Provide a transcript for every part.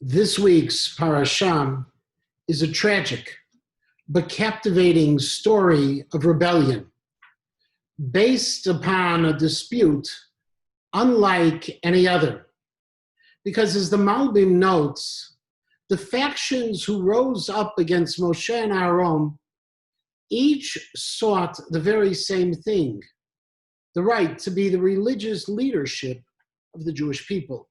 This week's parashah is a tragic but captivating story of rebellion based upon a dispute unlike any other. Because as the Malbim notes, the factions who rose up against Moshe and Aaron each sought the very same thing, the right to be the religious leadership of the Jewish people.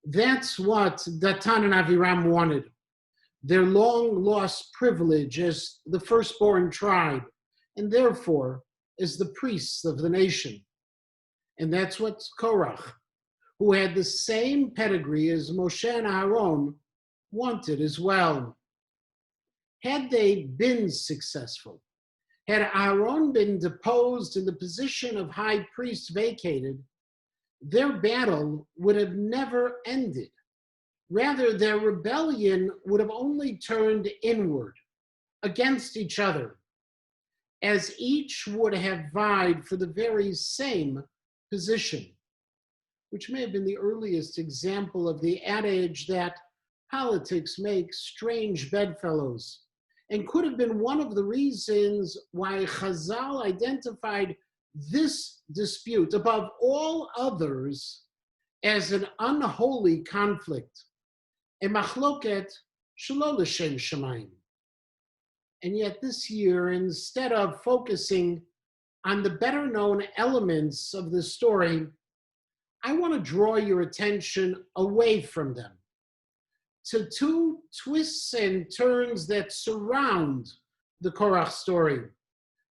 That's what Datan and Aviram wanted, their long-lost privilege as the firstborn tribe, and therefore as the priests of the nation. And that's what Korach, who had the same pedigree as Moshe and Aaron, wanted as well. Had they been successful, had Aaron been deposed and the position of high priest vacated, their battle would have never ended. Rather, their rebellion would have only turned inward against each other, as each would have vied for the very same position, which may have been the earliest example of the adage that politics makes strange bedfellows, and could have been one of the reasons why Chazal identified this dispute above all others as an unholy conflict, a machloket shelo l'shem shamayim. And yet this year, instead of focusing on the better known elements of the story, I want to draw your attention away from them to two twists and turns that surround the Korach story,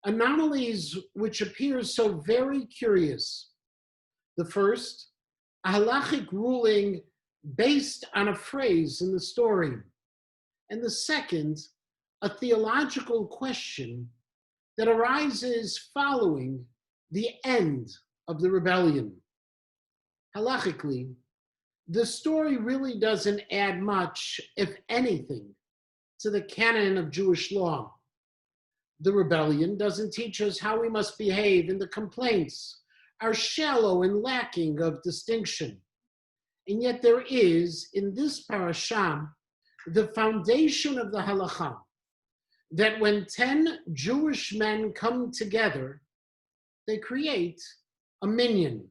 anomalies which appear so very curious. The first, a halachic ruling based on a phrase in the story, and the second, a theological question that arises following the end of the rebellion. Halachically, the story really doesn't add much, if anything, to the canon of Jewish law. The rebellion doesn't teach us how we must behave, and the complaints are shallow and lacking of distinction. And yet there is, in this parashah, the foundation of the halakha, that when 10 Jewish men come together, they create a minyan.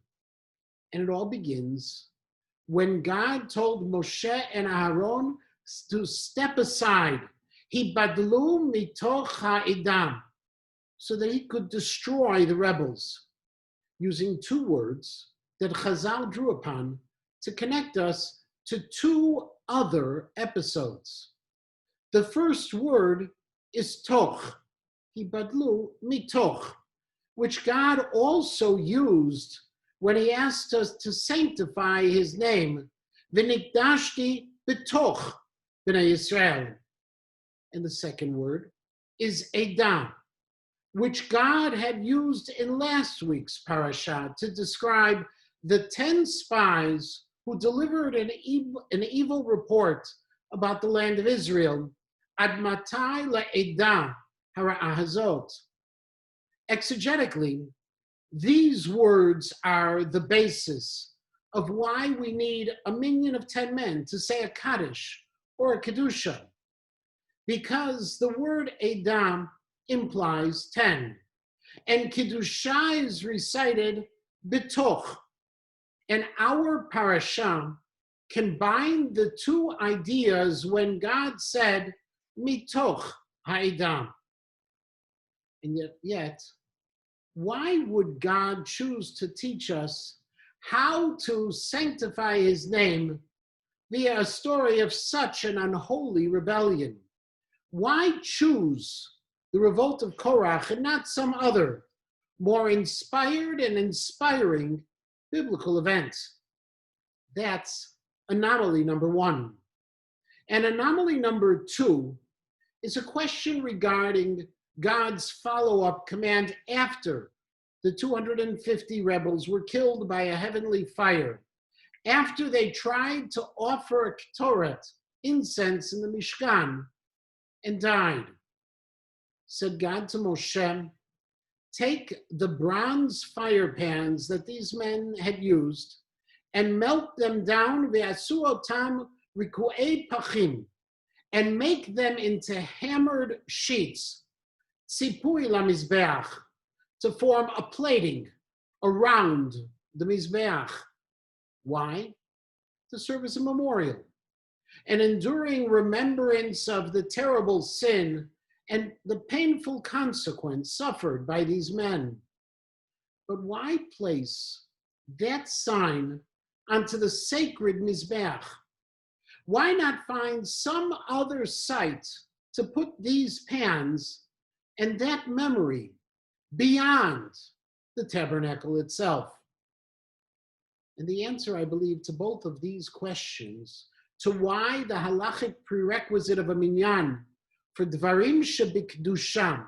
And it all begins when God told Moshe and Aaron to step aside, hibadlu mitoch ha'idam, so that he could destroy the rebels, using two words that Chazal drew upon to connect us to two other episodes. The first word is toch, hibadlu mitoch, which God also used when he asked us to sanctify his name, v'nikdashti b'toch b'nei Yisrael. And the second word is edam, which God had used in last week's parashah to describe the 10 spies who delivered an evil report about the land of Israel, admatai la'edah hara'ahazot. Exegetically, these words are the basis of why we need a minyan of 10 men to say a kaddish or a kedusha, because the word edam implies 10, and kedusha is recited bitoch. And our parashah combined the two ideas when God said mitoch ha'edam. And yet, why would God choose to teach us how to sanctify his name via a story of such an unholy rebellion? Why choose the revolt of Korach and not some other, more inspired and inspiring biblical event? That's anomaly number one. And anomaly number two is a question regarding God's follow-up command after the 250 rebels were killed by a heavenly fire, after they tried to offer a ketoret, incense in the Mishkan, and died. Said God to Moshe, take the bronze fire pans that these men had used and melt them down, ve'asu otam riku'ei pachim, and make them into hammered sheets, tzipui lamizbeach, to form a plating around the mizbeach. Why? To serve as a memorial, an enduring remembrance of the terrible sin and the painful consequence suffered by these men. But why place that sign onto the sacred mizbeach? Why not find some other site to put these pans and that memory beyond the tabernacle itself? And the answer, I believe, to both of these questions, to why the halachic prerequisite of a minyan for dvarim shebikdusha,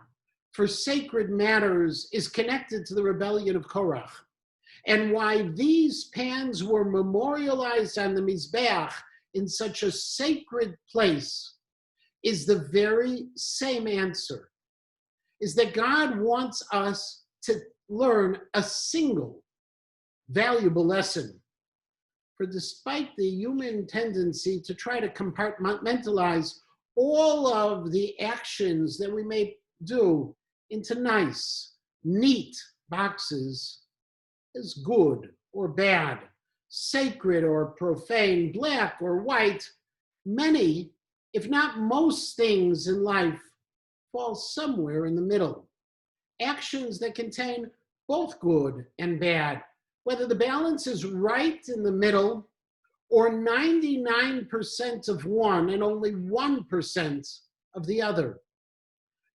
for sacred matters, is connected to the rebellion of Korach, and why these pans were memorialized on the mizbeach in such a sacred place, is the very same answer, is that God wants us to learn a single valuable lesson. For despite the human tendency to try to compartmentalize all of the actions that we may do into nice, neat boxes as good or bad, sacred or profane, black or white, many, if not most things in life fall somewhere in the middle. Actions that contain both good and bad, whether the balance is right in the middle or 99% of one and only 1% of the other.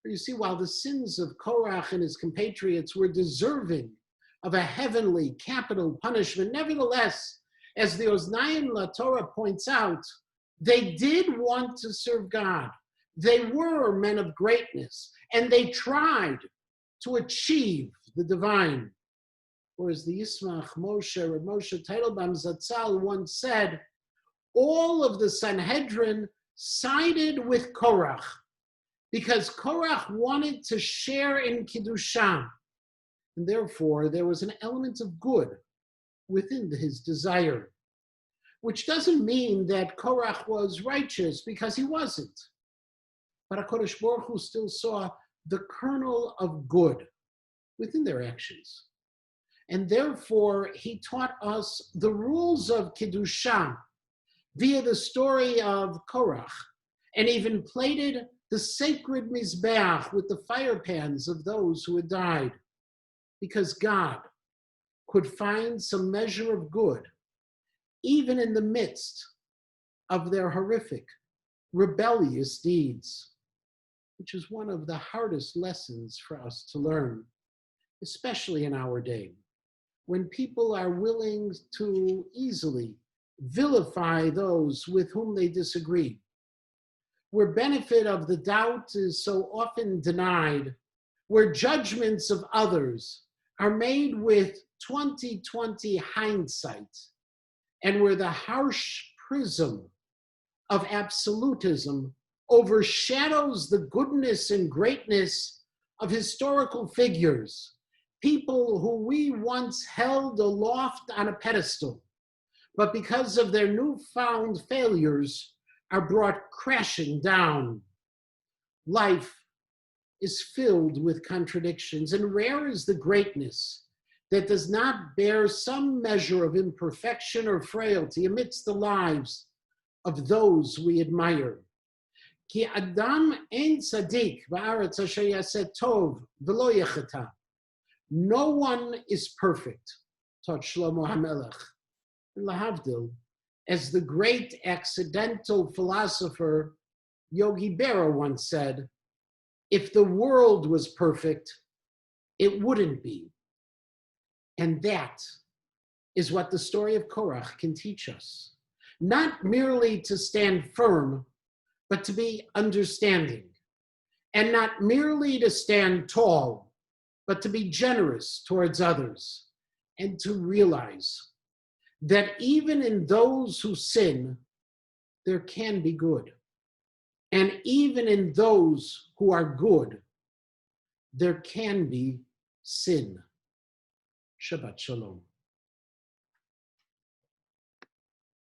You see, while the sins of Korach and his compatriots were deserving of a heavenly capital punishment, nevertheless, as the Oznayim LaTorah points out, they did want to serve God. They were men of greatness, and they tried to achieve the divine. Or as the Yismach Moshe Teitelbaum Zatzal once said, all of the Sanhedrin sided with Korach because Korach wanted to share in Kiddusha, and therefore there was an element of good within his desire, which doesn't mean that Korach was righteous, because he wasn't. But HaKadosh Baruch Hu still saw the kernel of good within their actions. And therefore, he taught us the rules of Kiddusha via the story of Korach, and even plated the sacred Mizbeach with the fire pans of those who had died, because God could find some measure of good even in the midst of their horrific, rebellious deeds, which is one of the hardest lessons for us to learn, especially in our day, when people are willing to easily vilify those with whom they disagree, where benefit of the doubt is so often denied, where judgments of others are made with 20/20 hindsight, and where the harsh prism of absolutism overshadows the goodness and greatness of historical figures, people who we once held aloft on a pedestal, but because of their newfound failures are brought crashing down. Life is filled with contradictions, and rare is the greatness that does not bear some measure of imperfection or frailty amidst the lives of those we admire. Ki Adam ein tzaddik ba'aretz asher yaseh tov v'lo yechata. No one is perfect, taught Shlomo HaMelech. Lahavdil, as the great accidental philosopher Yogi Berra once said, if the world was perfect, it wouldn't be. And that is what the story of Korach can teach us. Not merely to stand firm, but to be understanding. And not merely to stand tall, but to be generous towards others. And to realize that even in those who sin, there can be good. And even in those who are good, there can be sin. Shabbat Shalom.